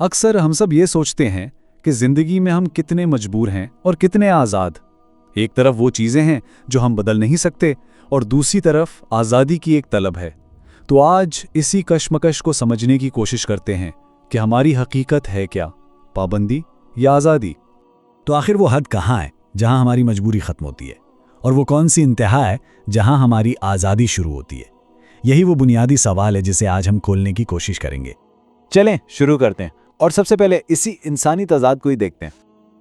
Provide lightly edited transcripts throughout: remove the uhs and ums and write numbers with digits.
अक्सर हम सब ये सोचते हैं कि जिंदगी में हम कितने मजबूर हैं और कितने आज़ाद। एक तरफ वो चीज़ें हैं जो हम बदल नहीं सकते और दूसरी तरफ आज़ादी की एक तलब है। तो आज इसी कशमकश को समझने की कोशिश करते हैं कि हमारी हकीकत है क्या, पाबंदी या आज़ादी। तो आखिर वो हद कहाँ है जहाँ हमारी मजबूरी ख़त्म होती है, और वो कौन सी इंतहा है जहाँ हमारी आज़ादी शुरू होती है? यही वो बुनियादी सवाल है जिसे आज हम खोलने की कोशिश करेंगे। चलें शुरू करते हैं और सबसे पहले इसी इंसानी तज़ाद को ही देखते हैं।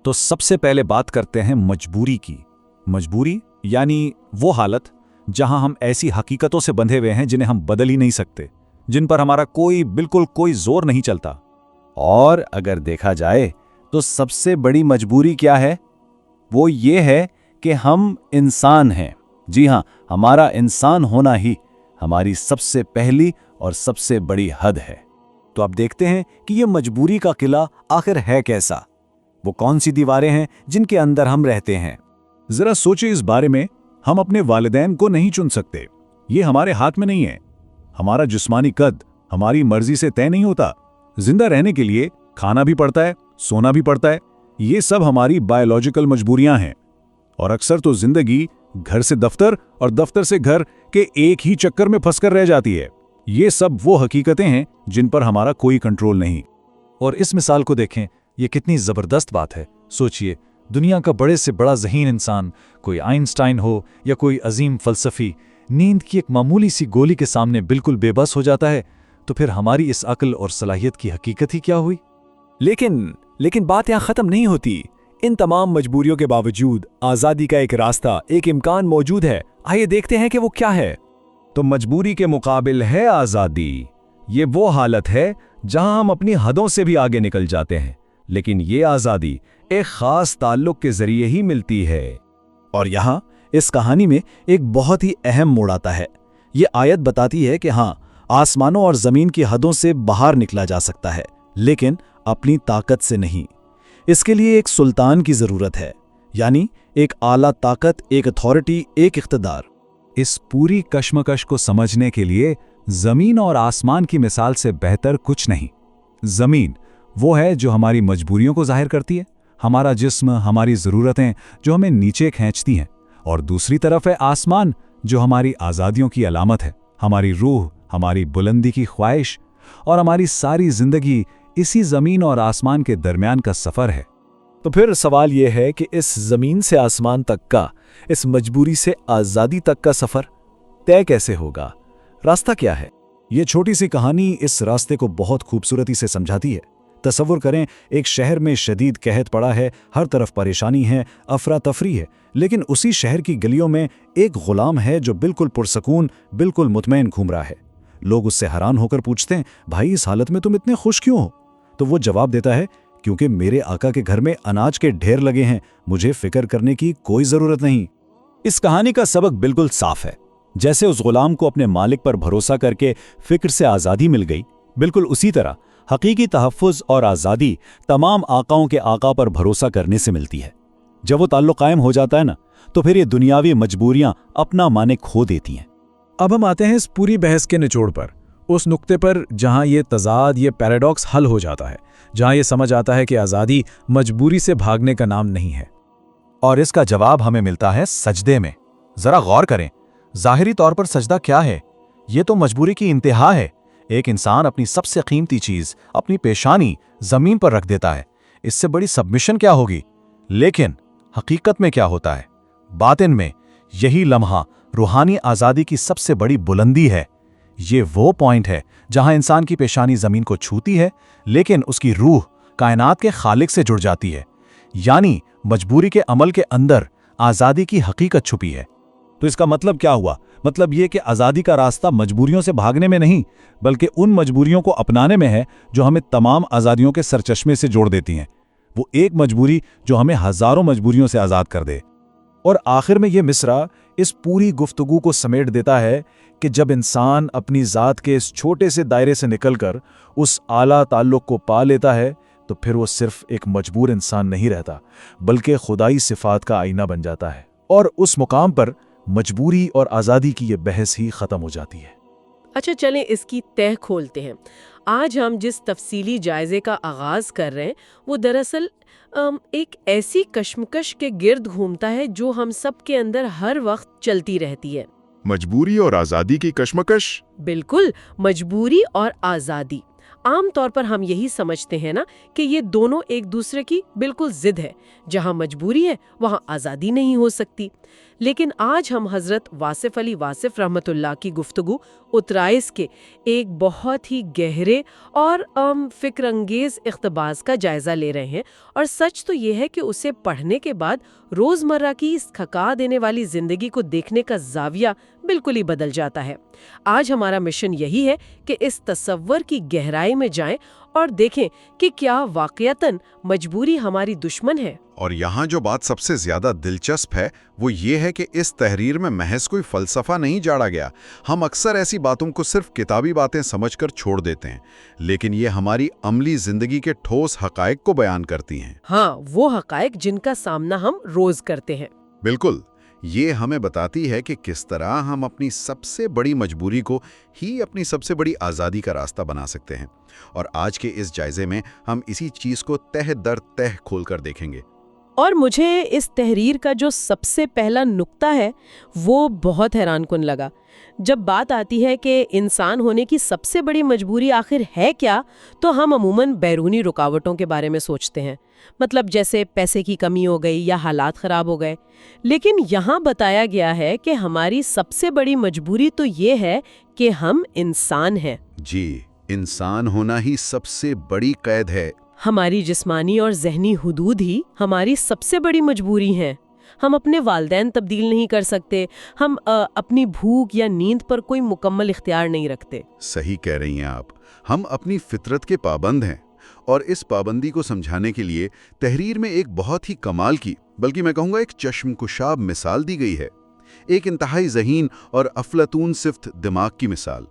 तो सबसे पहले बात करते हैं मजबूरी की। मजबूरी यानी वो हालत जहां हम ऐसी हकीकतों से बंधे हुए हैं जिन्हें हम बदल ही नहीं सकते, जिन पर हमारा बिल्कुल कोई जोर नहीं चलता। और अगर देखा जाए तो सबसे बड़ी मजबूरी क्या है? वो ये है कि हम इंसान हैं। जी हाँ, हमारा इंसान होना ही हमारी सबसे पहली और सबसे बड़ी हद है। तो अब देखते हैं कि ये मजबूरी का किला आखिर है कैसा। वो कौन सी दीवारें हैं जिनके अंदर हम रहते हैं? जरा सोचिए इस बारे में। हम अपने वालिदैन को नहीं चुन सकते, ये हमारे हाथ में नहीं है। हमारा जिस्मानी कद हमारी मर्जी से तय नहीं होता। जिंदा रहने के लिए खाना भी पड़ता है, सोना भी पड़ता है। ये सब हमारी बायोलॉजिकल मजबूरियां हैं। और अक्सर तो जिंदगी घर से दफ्तर और दफ्तर से घर के एक ही चक्कर में फंसकर रह जाती है। ये सब वो हकीकतें हैं जिन पर हमारा कोई कंट्रोल नहीं। और इस मिसाल को देखें, ये कितनी ज़बरदस्त बात है। सोचिए, दुनिया का बड़े से बड़ा ज़हीन इंसान, कोई आइंस्टाइन हो या कोई अजीम फ़लसफ़ी, नींद की एक मामूली सी गोली के सामने बिल्कुल बेबस हो जाता है। तो फिर हमारी इस अक्ल और सलाहियत की हकीकत ही क्या हुई? लेकिन बात यहाँ ख़त्म नहीं होती। इन तमाम मजबूरियों के बावजूद आज़ादी का एक रास्ता, एक इम्कान मौजूद है। आइए देखते हैं कि वो क्या है। तो मजबूरी के मुकाबिल है आज़ादी। ये वो हालत है जहां हम अपनी हदों से भी आगे निकल जाते हैं, लेकिन ये आज़ादी एक ख़ास ताल्लुक़ के ज़रिए ही मिलती है। और यहाँ इस कहानी में एक बहुत ही अहम मोड़ आता है। ये आयत बताती है कि हाँ, आसमानों और ज़मीन की हदों से बाहर निकला जा सकता है, लेकिन अपनी ताकत से नहीं। इसके लिए एक सुल्तान की ज़रूरत है, यानी एक आला ताकत, एक अथॉरिटी, एक इख्तिदार। इस पूरी कशमकश को समझने के लिए ज़मीन और आसमान की मिसाल से बेहतर कुछ नहीं। ज़मीन वो है जो हमारी मजबूरियों को जाहिर करती है, हमारा जिस्म, हमारी ज़रूरतें जो हमें नीचे खींचती हैं। और दूसरी तरफ है आसमान, जो हमारी आज़ादियों की अलामत है, हमारी रूह, हमारी बुलंदी की ख्वाहिश। और हमारी सारी ज़िंदगी इसी ज़मीन और आसमान के दरमियान का सफ़र है। तो फिर सवाल यह है कि इस ज़मीन से आसमान तक का, इस मजबूरी से आज़ादी तक का सफ़र तय कैसे होगा? रास्ता क्या है? ये छोटी सी कहानी इस रास्ते को बहुत खूबसूरती से समझाती है। तसव्वुर करें, एक शहर में शदीद कहत पड़ा है, हर तरफ परेशानी है, अफरा तफरी है, लेकिन उसी शहर की गलियों में एक गुलाम है जो बिल्कुल पुरसकून, बिल्कुल मुतमईन घूम रहा है। लोग उससे हैरान होकर पूछते हैं, भाई इस हालत में तुम इतने खुश क्यों हो? तो वो जवाब देता है, क्योंकि मेरे आका के घर में अनाज के ढेर लगे हैं, मुझे फिक्र करने की कोई ज़रूरत नहीं। इस कहानी का सबक बिल्कुल साफ है। जैसे उस गुलाम को अपने मालिक पर भरोसा करके फिक्र से आज़ादी मिल गई, बिल्कुल उसी तरह हकीकी तहफ़्फ़ुज़ और आज़ादी तमाम आकाओं के आका पर भरोसा करने से मिलती है। जब वो ताल्लुक़ कायम हो जाता है ना, तो फिर ये दुनियावी मजबूरियां अपना माने खो देती हैं। अब हम आते हैं इस पूरी बहस के निचोड़ पर, उस नुक्ते पर जहां ये तज़ाद, ये पैराडॉक्स हल हो जाता है, जहां ये समझ आता है कि आज़ादी मजबूरी से भागने का नाम नहीं है। और इसका जवाब हमें मिलता है सजदे में। जरा गौर करें, ज़ाहिरी तौर पर सजदा क्या है? ये तो मजबूरी की इंतहा है। एक इंसान अपनी सबसे कीमती चीज़, अपनी पेशानी ज़मीन पर रख देता है। इससे बड़ी सबमिशन क्या होगी? लेकिन हकीकत में क्या होता है? बातिन में यही लम्हा रूहानी आज़ादी की सबसे बड़ी बुलंदी है। ये वो पॉइंट है जहां इंसान की पेशानी ज़मीन को छूती है, लेकिन उसकी रूह कायनात के खालिक से जुड़ जाती है। यानी मजबूरी के अमल के अंदर आज़ादी की हकीकत छुपी है। तो इसका मतलब क्या हुआ? मतलब ये कि आज़ादी का रास्ता मजबूरियों से भागने में नहीं, बल्कि उन मजबूरियों को अपनाने में है जो हमें तमाम आज़ादियों के सरचश्मे से जोड़ देती हैं। वो एक मजबूरी जो हमें हज़ारों मजबूरियों से आज़ाद कर दे। और आखिर में ये मिसरा इस पूरी गुफ्तगू को समेट देता है कि जब इंसान अपनी ज़ात के इस छोटे से दायरे से निकलकर उस आला ताल्लुक़ को पा लेता है, तो फिर वो सिर्फ एक मजबूर इंसान नहीं रहता, बल्कि खुदाई सिफ़ात का आईना बन जाता है। और उस मुकाम पर मजबूरी और आज़ादी की ये बहस ही ख़त्म हो जाती है। اچھا چلیں اس کی تہ کھولتے ہیں۔ آج ہم جس تفصیلی جائزے کا آغاز کر رہے ہیں وہ دراصل ایک ایسی کشمکش کے گرد گھومتا ہے جو ہم سب کے اندر ہر وقت چلتی رہتی ہے۔ مجبوری اور آزادی کی کشمکش۔ بالکل، مجبوری اور آزادی۔ عام طور پر ہم یہی سمجھتے ہیں نا کہ یہ دونوں ایک دوسرے کی بالکل ضد ہے۔ جہاں مجبوری ہے وہاں آزادی نہیں ہو سکتی۔ لیکن آج ہم حضرت واصف علی واصف رحمۃ اللہ کی گفتگو اترائش کے ایک بہت ہی گہرے اور فکر انگیز اقتباس کا جائزہ لے رہے ہیں، اور سچ تو یہ ہے کہ اسے پڑھنے کے بعد روزمرہ کی اس تھکا دینے والی زندگی کو دیکھنے کا زاویہ بالکل ہی بدل جاتا ہے۔ آج ہمارا مشن یہی ہے کہ اس تصور کی گہرائی میں جائیں اور دیکھیں کہ کیا واقعتاً مجبوری ہماری دشمن ہے۔ اور یہاں جو بات سب سے زیادہ دلچسپ ہے وہ یہ ہے کہ اس تحریر میں محض کوئی فلسفہ نہیں جاڑا گیا۔ ہم اکثر ایسی باتوں کو صرف کتابی باتیں سمجھ کر چھوڑ دیتے ہیں، لیکن یہ ہماری عملی زندگی کے ٹھوس حقائق کو بیان کرتی ہیں۔ ہاں، وہ حقائق جن کا سامنا ہم روز کرتے ہیں۔ بالکل، یہ ہمیں بتاتی ہے کہ کس طرح ہم اپنی سب سے بڑی مجبوری کو ہی اپنی سب سے بڑی آزادی کا راستہ بنا سکتے ہیں۔ اور آج کے اس جائزے میں ہم اسی چیز کو تہ در تہ کھول کر دیکھیں گے۔ اور مجھے اس تحریر کا جو سب سے پہلا نقطہ ہے وہ بہت حیران کن لگا۔ جب بات آتی ہے کہ انسان ہونے کی سب سے بڑی مجبوری آخر ہے کیا، تو ہم عموماً بیرونی رکاوٹوں کے بارے میں سوچتے ہیں، مطلب جیسے پیسے کی کمی ہو گئی یا حالات خراب ہو گئے۔ لیکن یہاں بتایا گیا ہے کہ ہماری سب سے بڑی مجبوری تو یہ ہے کہ ہم انسان ہیں۔ جی، انسان ہونا ہی سب سے بڑی قید ہے۔ ہماری جسمانی اور ذہنی حدود ہی ہماری سب سے بڑی مجبوری ہیں۔ ہم اپنے والدین تبدیل نہیں کر سکتے، ہم اپنی بھوک یا نیند پر کوئی مکمل اختیار نہیں رکھتے۔ صحیح کہہ رہی ہیں آپ، ہم اپنی فطرت کے پابند ہیں، اور اس پابندی کو سمجھانے کے لیے تحریر میں ایک بہت ہی کمال کی، بلکہ میں کہوں گا ایک چشم کشاب مثال دی گئی ہے، ایک انتہائی ذہین اور افلاطون صفت دماغ کی مثال۔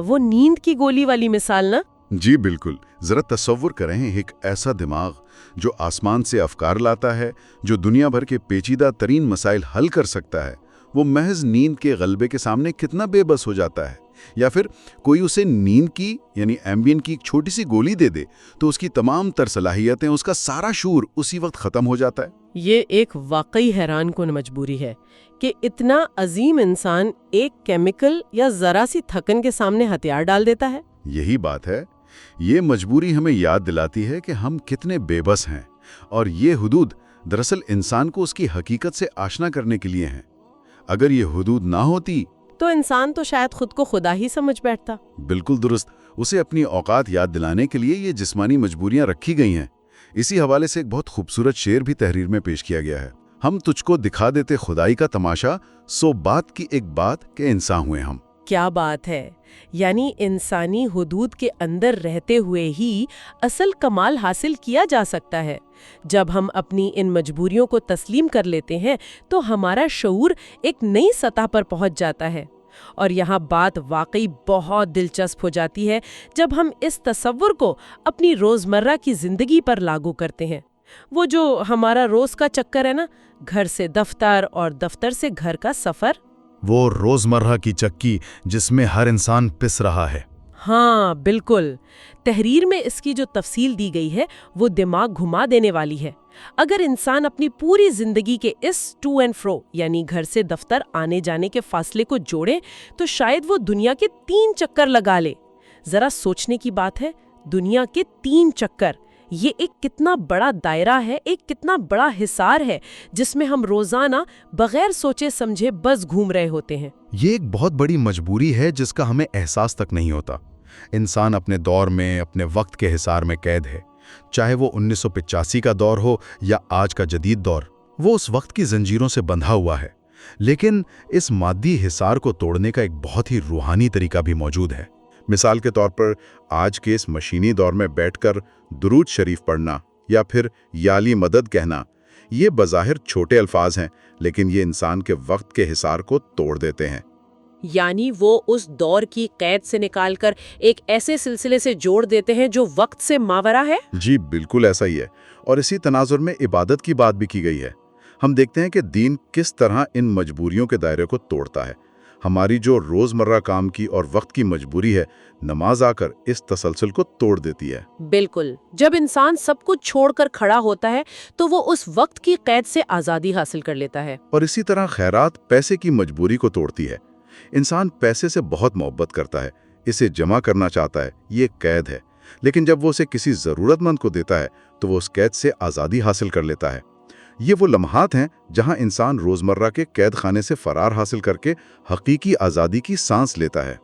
وہ نیند کی گولی والی مثال نا؟ جی بالکل، ذرا تصور کریں ایک ایسا دماغ جو آسمان سے افکار لاتا ہے، جو دنیا بھر کے پیچیدہ ترین مسائل حل کر سکتا ہے، وہ محض نیند کے غلبے کے سامنے کتنا بے بس ہو جاتا ہے۔ یا پھر کوئی اسے نیند کی یعنی ایمبین کی ایک چھوٹی سی گولی دے دے تو اس کی تمام تر صلاحیتیں، اس کا سارا شعور اسی وقت ختم ہو جاتا ہے۔ یہ ایک واقعی حیران کن مجبوری ہے کہ اتنا عظیم انسان ایک کیمیکل یا ذرا سی تھکن کے سامنے ہتھیار ڈال دیتا ہے۔ یہی بات ہے، یہ مجبوری ہمیں یاد دلاتی ہے کہ ہم کتنے بے بس ہیں، اور یہ حدود دراصل انسان کو اس کی حقیقت سے آشنا کرنے کے لیے ہیں۔ اگر یہ حدود نہ ہوتی تو انسان تو شاید خود کو خدا ہی سمجھ بیٹھتا۔ بالکل درست، اسے اپنی اوقات یاد دلانے کے لیے یہ جسمانی مجبوریاں رکھی گئی ہیں۔ اسی حوالے سے ایک بہت خوبصورت شعر بھی تحریر میں پیش کیا گیا ہے۔ ہم تجھ کو دکھا دیتے خدائی کا تماشا، سو بات کی ایک بات کہ انسان ہوئے ہم۔ کیا بات ہے! یعنی انسانی حدود کے اندر رہتے ہوئے ہی اصل کمال حاصل کیا جا سکتا ہے۔ جب ہم اپنی ان مجبوریوں کو تسلیم کر لیتے ہیں تو ہمارا شعور ایک نئی سطح پر پہنچ جاتا ہے۔ اور یہاں بات واقعی بہت دلچسپ ہو جاتی ہے جب ہم اس تصور کو اپنی روزمرہ کی زندگی پر لاگو کرتے ہیں۔ وہ جو ہمارا روز کا چکر ہے نا، گھر سے دفتر اور دفتر سے گھر کا سفر، وہ روزمرہ کی چکی جس میں ہر انسان پس رہا ہے۔ ہاں بالکل، تحریر میں اس کی جو تفصیل دی گئی ہے وہ دماغ گھما دینے والی ہے۔ اگر انسان اپنی پوری زندگی کے اس ٹو اینڈ فرو یعنی گھر سے دفتر آنے جانے کے فاصلے کو جوڑے تو شاید وہ دنیا کے 3 چکر لگا لے۔ ذرا سوچنے کی بات ہے، دنیا کے 3 چکر، یہ ایک کتنا بڑا دائرہ ہے، ایک کتنا بڑا حصار ہے جس میں ہم روزانہ بغیر سوچے سمجھے بس گھوم رہے ہوتے ہیں۔ یہ ایک بہت بڑی مجبوری ہے جس کا ہمیں احساس تک نہیں ہوتا۔ انسان اپنے دور میں، اپنے وقت کے حصار میں قید ہے، چاہے وہ 1985 کا دور ہو یا آج کا جدید دور، وہ اس وقت کی زنجیروں سے بندھا ہوا ہے۔ لیکن اس مادی حصار کو توڑنے کا ایک بہت ہی روحانی طریقہ بھی موجود ہے۔ مثال کے طور پر آج کے اس مشینی دور میں بیٹھ کر درود شریف پڑھنا یا پھر یا علی مدد کہنا، یہ بظاہر چھوٹے الفاظ ہیں، لیکن یہ انسان کے وقت کے حصار کو توڑ دیتے ہیں۔ یعنی وہ اس دور کی قید سے نکال کر ایک ایسے سلسلے سے جوڑ دیتے ہیں جو وقت سے ماورا ہے۔ جی بالکل ایسا ہی ہے، اور اسی تناظر میں عبادت کی بات بھی کی گئی ہے۔ ہم دیکھتے ہیں کہ دین کس طرح ان مجبوریوں کے دائرے کو توڑتا ہے۔ हमारी जो रोजमर्रा काम की और वक्त की मजबूरी है, नमाज आकर इस तसलसल को तोड़ देती है। बिल्कुल, जब इंसान सब कुछ छोड़कर खड़ा होता है तो वो उस वक्त की कैद से आजादी हासिल कर लेता है। और इसी तरह खैरात पैसे की मजबूरी को तोड़ती है। इंसान पैसे से बहुत मोहब्बत करता है, इसे जमा करना चाहता है, ये एक कैद है। लेकिन जब वो उसे किसी ज़रूरतमंद को देता है तो वो उस कैद से आज़ादी हासिल कर लेता है। ये वो लम्हात हैं जहां इंसान रोज़मर्रा के कैद खाने से फरार हासिल करके हकीकी आज़ादी की सांस लेता है।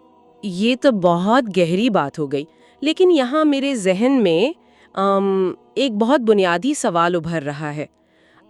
ये तो बहुत गहरी बात हो गई, लेकिन यहाँ मेरे जहन में एक बहुत बुनियादी सवाल उभर रहा है।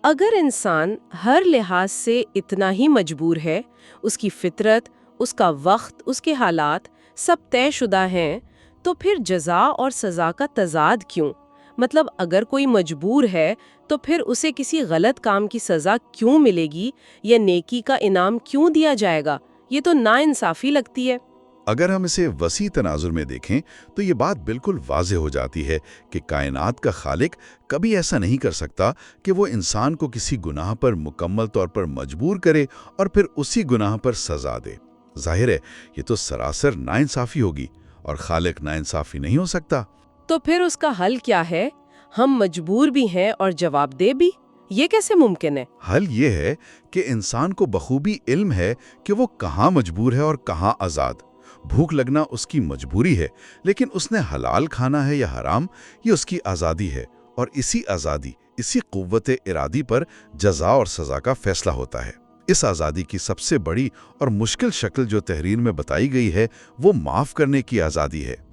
अगर इंसान हर लिहाज से इतना ही मजबूर है, उसकी फितरत, उसका वक्त, उसके हालात सब तयशुदा हैं, तो फिर जज़ा और सज़ा का तज़ाद क्यों? मतलब अगर कोई मजबूर है तो फिर उसे किसी गलत काम की सज़ा क्यों मिलेगी या नेकी का इनाम क्यों दिया जाएगा? ये तो नाइंसाफ़ी लगती है। अगर हम इसे वसी तनाजुर में देखें तो ये बात बिल्कुल वाज़ेह हो जाती है कि कायनात का खालिक कभी ऐसा नहीं कर सकता कि वो इंसान को किसी गुनाह पर मुकम्मल तौर पर मजबूर करे और फिर उसी गुनाह पर सज़ा दे। जाहिर है ये तो सरासर नाइंसाफ़ी होगी और खालिक नाइंसाफ़ी नहीं हो सकता। तो फिर उसका हल क्या है? हम मजबूर भी हैं और जवाबदेह भी, ये कैसे मुमकिन है? हल ये है कि इंसान को बखूबी इल्म है कि वो कहाँ मजबूर है और कहाँ आज़ाद। भूख लगना उसकी मजबूरी है, लेकिन उसने हलाल खाना है या हराम, ये उसकी आज़ादी है। और इसी आज़ादी, इसी कुव्वत इरादी पर जज़ा और सज़ा का फैसला होता है। इस आज़ादी की सबसे बड़ी और मुश्किल शक्ल जो तहरीर में बताई गई है वो माफ़ करने की आज़ादी है।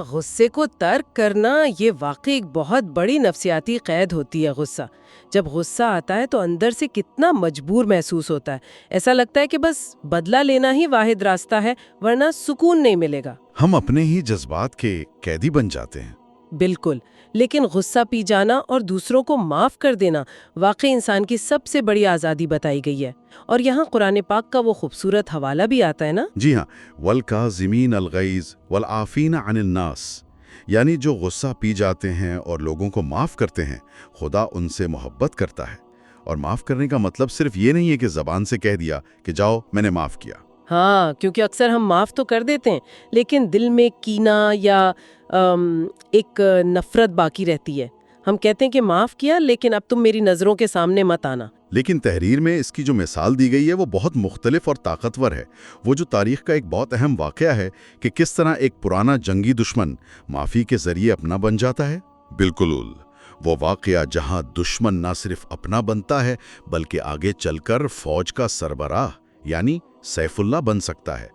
गुस्से को तर्क करना ये वाकई एक बहुत बड़ी नफ्सियाती कैद होती है। गुस्सा जब गुस्सा आता है तो अंदर से कितना मजबूर महसूस होता है। ऐसा लगता है कि बस बदला लेना ही वाहिद रास्ता है, वरना सुकून नहीं मिलेगा। हम अपने ही जज्बात के कैदी बन जाते हैं। बिल्कुल, लेकिन गुस्सा पी जाना और दूसरों को माफ़ कर देना वाकई इंसान की सबसे बड़ी आज़ादी बताई गई है। और यहाँ कुरान पाक का वो खूबसूरत हवाला भी आता है ना। जी हाँ, वल काज़िमीन अल गैज़ वल आफ़ीन अनिल नास, यानी जो गुस्सा पी जाते हैं और लोगों को माफ़ करते हैं, खुदा उनसे मोहब्बत करता है। और माफ़ करने का मतलब सिर्फ ये नहीं है कि ज़बान से कह दिया कि जाओ मैंने माफ़ किया। हाँ, क्योंकि अक्सर हम माफ़ तो कर देते हैं लेकिन दिल में कीना या एक नफ़रत बाकी रहती है। हम कहते हैं कि माफ़ किया लेकिन अब तुम मेरी नज़रों के सामने मत आना। लेकिन तहरीर में इसकी जो मिसाल दी गई है वो बहुत मुख्तलिफ और ताकतवर है। वो जो तारीख़ का एक बहुत अहम वाक़या है कि किस तरह एक पुराना जंगी दुश्मन माफ़ी के ज़रिए अपना बन जाता है। बिल्कुल वो वाक़या जहाँ दुश्मन ना सिर्फ अपना बनता है बल्कि आगे चलकर फ़ौज का सरबराह यानी सैफुल्लाह बन सकता है।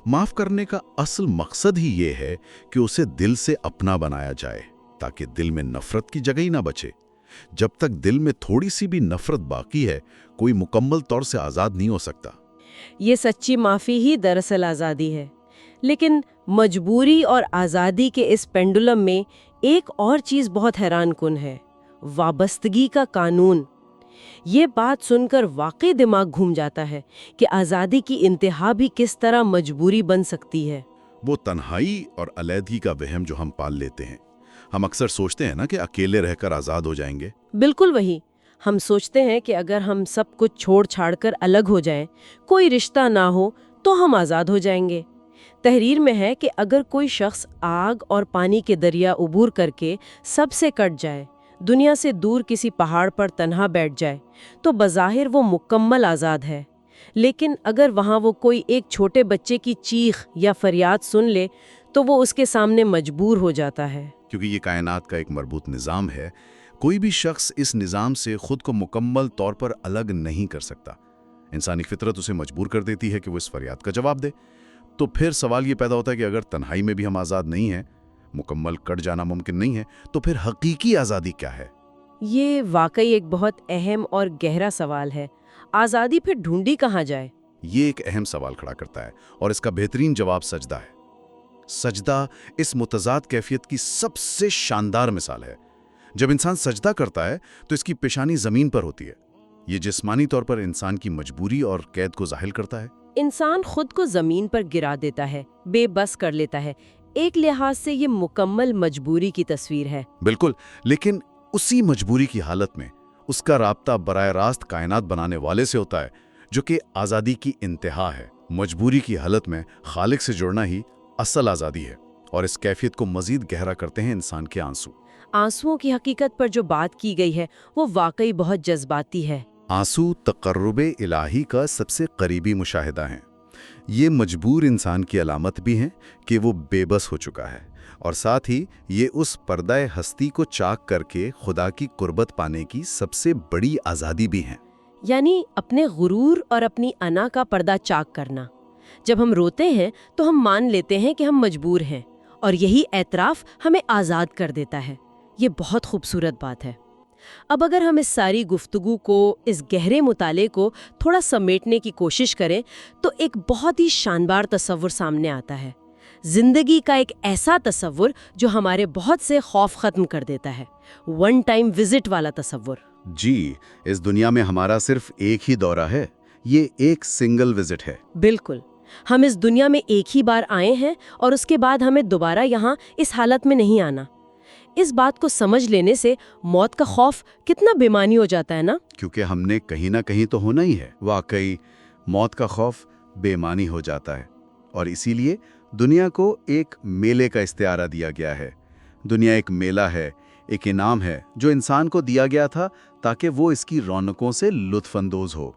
माफ़ करने का असल मकसद ही ये है कि उसे दिल से अपना बनाया जाए ताकि दिल में नफ़रत की जगह ही ना बचे। जब तक दिल में थोड़ी सी भी नफ़रत बाकी है, कोई मुकम्मल तौर से आज़ाद नहीं हो सकता। ये सच्ची माफ़ी ही दरअसल आज़ादी है। लेकिन मजबूरी और आज़ादी के इस पेंडुलम में एक और चीज़ बहुत हैरान कुन है, वाबस्तगी का कानून। ये बात सुनकर वाकई दिमाग घूम जाता है कि आज़ादी की इंतहा भी किस तरह मजबूरी बन सकती है। वो तन्हाई और अलैदगी का वहम जो हम पाल लेते हैं। हम अक्सर सोचते हैं ना कि अकेले रहकर आज़ाद हो जाएंगे। बिल्कुल वही, हम सोचते हैं कि अगर हम सब कुछ छोड़ छाड़ कर अलग हो जाएं, कोई रिश्ता ना हो तो हम आज़ाद हो जाएंगे। तहरीर में है कि अगर कोई शख्स आग और पानी के दरिया उबूर करके सबसे कट जाए, दुनिया से दूर किसी पहाड़ पर तन्हा बैठ जाए, तो बज़ाहिर वो मुकम्मल आज़ाद है। लेकिन अगर वहाँ वो कोई एक छोटे बच्चे की चीख या फरियाद सुन ले तो वो उसके सामने मजबूर हो जाता है। क्योंकि ये कायनात का एक मरबूत निज़ाम है, कोई भी शख्स इस निज़ाम से खुद को मुकम्मल तौर पर अलग नहीं कर सकता। इंसानी फितरत उसे मजबूर कर देती है कि वो इस फरियाद का जवाब दे। तो फिर सवाल ये पैदा होता है कि अगर तन्हाई में भी हम आज़ाद नहीं हैं, मुकम्मल कट जाना मुमकिन नहीं है, तो फिर हकीकी आज़ादी क्या है? ये वाकई एक बहुत अहम और गहरा सवाल है। आज़ादी फिर ढूंढी कहाँ जाए? ये एक अहम सवाल खड़ा करता है और इसका बेहतरीन जवाब सजदा है। सजदा इस मुतज़ाद कैफियत की सबसे शानदार मिसाल है। जब इंसान सजदा करता है तो इसकी पेशानी ज़मीन पर होती है। ये जिस्मानी तौर पर इंसान की मजबूरी और कैद को ज़ाहिर करता है। इंसान खुद को ज़मीन पर गिरा देता है, बेबस कर लेता है। एक लिहाज से ये मुकम्मल मजबूरी की तस्वीर है। बिल्कुल, लेकिन उसी मजबूरी की हालत में उसका राब्ता बराह रास्त कायनात बनाने वाले से होता है, जो कि आज़ादी की इंतहा है। مجبوری کی حالت میں خالق سے جڑنا ہی اصل آزادی ہے، اور اس کیفیت کو مزید گہرا کرتے ہیں انسان کے آنسو۔ آنسوؤں کی حقیقت پر جو بات کی گئی ہے وہ واقعی بہت جذباتی ہے۔ آنسو تقرب الہی کا سب سے قریبی مشاہدہ ہیں۔ یہ مجبور انسان کی علامت بھی ہیں کہ وہ بے بس ہو چکا ہے، اور ساتھ ہی یہ اس پردہ ہستی کو چاک کر کے خدا کی قربت پانے کی سب سے بڑی آزادی بھی ہیں۔ یعنی اپنے غرور اور اپنی انا کا پردہ چاک کرنا۔ جب ہم روتے ہیں تو ہم مان لیتے ہیں کہ ہم مجبور ہیں، اور یہی اعتراف ہمیں آزاد کر دیتا ہے۔ یہ بہت خوبصورت بات ہے۔ اب اگر ہم اس ساری گفتگو کو، اس گہرے مطالعے کو تھوڑا سمیٹنے کی کوشش کریں تو ایک بہت ہی شاندار تصور سامنے آتا ہے۔ زندگی کا ایک ایسا تصور جو ہمارے بہت سے خوف ختم کر دیتا ہے، ون ٹائم وزٹ والا تصور۔ جی، اس دنیا میں ہمارا صرف ایک ہی دورہ ہے، یہ ایک سنگل وزٹ ہے۔ بالکل، ہم اس دنیا میں ایک ہی بار آئے ہیں اور اس کے بعد ہمیں دوبارہ یہاں اس حالت میں نہیں آنا۔ اس بات کو سمجھ لینے سے موت کا خوف کتنا بے معنی ہو جاتا ہے نا؟ کیونکہ ہم نے کہیں نہ کہیں تو ہونا ہی ہے۔ واقعی موت کا خوف بے معنی ہو جاتا ہے، اور اسی لیے دنیا کو ایک میلے کا استعارہ دیا گیا ہے۔ دنیا ایک میلہ ہے، ایک انعام ہے جو انسان کو دیا گیا تھا تاکہ وہ اس کی رونقوں سے لطف اندوز ہو۔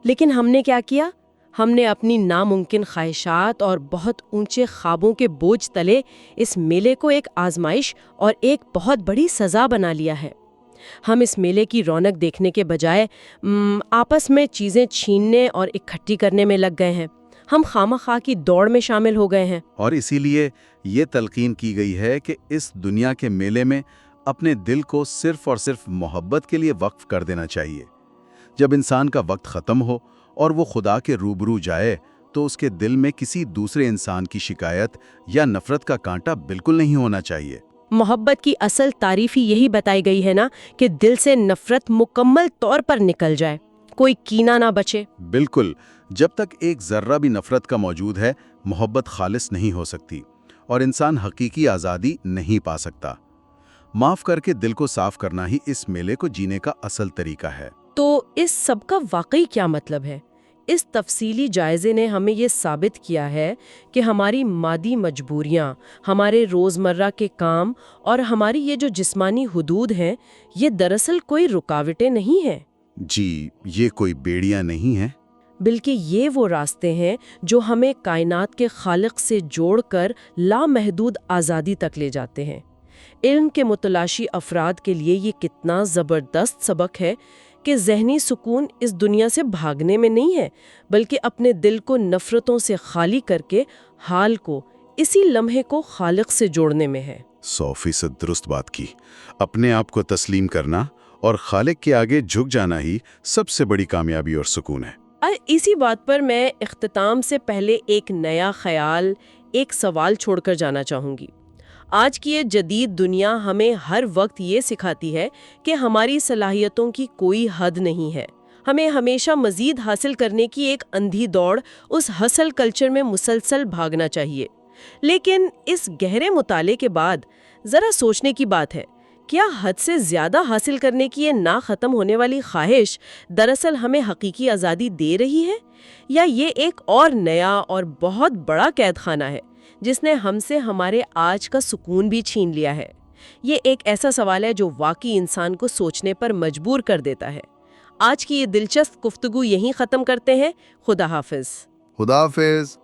لیکن ہم نے کیا کیا؟ ہم نے اپنی ناممکن خواہشات اور بہت اونچے خوابوں کے بوجھ تلے اس میلے کو ایک آزمائش اور ایک بہت بڑی سزا بنا لیا ہے۔ ہم اس میلے کی رونق دیکھنے کے بجائے آپس میں چیزیں چھیننے اور اکٹھی کرنے میں لگ گئے ہیں۔ ہم خواہ کی دوڑ میں شامل ہو گئے ہیں۔ اور اسی لیے یہ تلقین کی گئی ہے کہ اس دنیا کے میلے میں اپنے دل کو صرف اور صرف محبت کے لیے وقف کر دینا چاہیے۔ جب انسان کا وقت ختم ہو اور وہ خدا کے روبرو جائے تو اس کے دل میں کسی دوسرے انسان کی شکایت یا نفرت کا کانٹا بالکل نہیں ہونا چاہیے۔ محبت کی اصل تعریف ہی یہی بتائی گئی ہے نا، کہ دل سے نفرت مکمل طور پر نکل جائے، کوئی کینہ نہ بچے۔ بالکل، جب تک ایک ذرہ بھی نفرت کا موجود ہے، محبت خالص نہیں ہو سکتی، اور انسان حقیقی آزادی نہیں پا سکتا۔ معاف کر کے دل کو صاف کرنا ہی اس میلے کو جینے کا اصل طریقہ ہے۔ تو اس سب کا واقعی کیا مطلب ہے؟ اس تفصیلی جائزے نے ہمیں یہ ثابت کیا ہے کہ ہماری مادی مجبوریاں، ہمارے روزمرہ کے کام اور ہماری یہ جو جسمانی حدود ہیں، یہ دراصل کوئی رکاوٹیں نہیں ہیں۔ جی، یہ کوئی بیڑیاں نہیں ہیں، بلکہ یہ وہ راستے ہیں جو ہمیں کائنات کے خالق سے جوڑ کر لامحدود آزادی تک لے جاتے ہیں۔ علم کے متلاشی افراد کے لیے یہ کتنا زبردست سبق ہے کہ ذہنی سکون اس دنیا سے بھاگنے میں نہیں ہے، بلکہ اپنے دل کو نفرتوں سے خالی کر کے حال کو، اسی لمحے کو خالق سے جوڑنے میں ہے۔ 100% درست بات کی۔ اپنے آپ کو تسلیم کرنا اور خالق کے آگے جھک جانا ہی سب سے بڑی کامیابی اور سکون ہے۔ اسی بات پر میں اختتام سے پہلے ایک نیا خیال، ایک سوال چھوڑ کر جانا چاہوں گی۔ آج کی یہ جدید دنیا ہمیں ہر وقت یہ سکھاتی ہے کہ ہماری صلاحیتوں کی کوئی حد نہیں ہے۔ ہمیں ہمیشہ مزید حاصل کرنے کی ایک اندھی دوڑ اس ہسل کلچر میں مسلسل بھاگنا چاہیے۔ لیکن اس گہرے مطالعے کے بعد ذرا سوچنے کی بات ہے، کیا حد سے زیادہ حاصل کرنے کی یہ نہ ختم ہونے والی خواہش دراصل ہمیں حقیقی آزادی دے رہی ہے، یا یہ ایک اور نیا اور بہت بڑا قید خانہ ہے جس نے ہم سے ہمارے آج کا سکون بھی چھین لیا ہے؟ یہ ایک ایسا سوال ہے جو واقعی انسان کو سوچنے پر مجبور کر دیتا ہے۔ آج کی یہ دلچسپ گفتگو یہیں ختم کرتے ہیں۔ خدا حافظ۔ خدا حافظ۔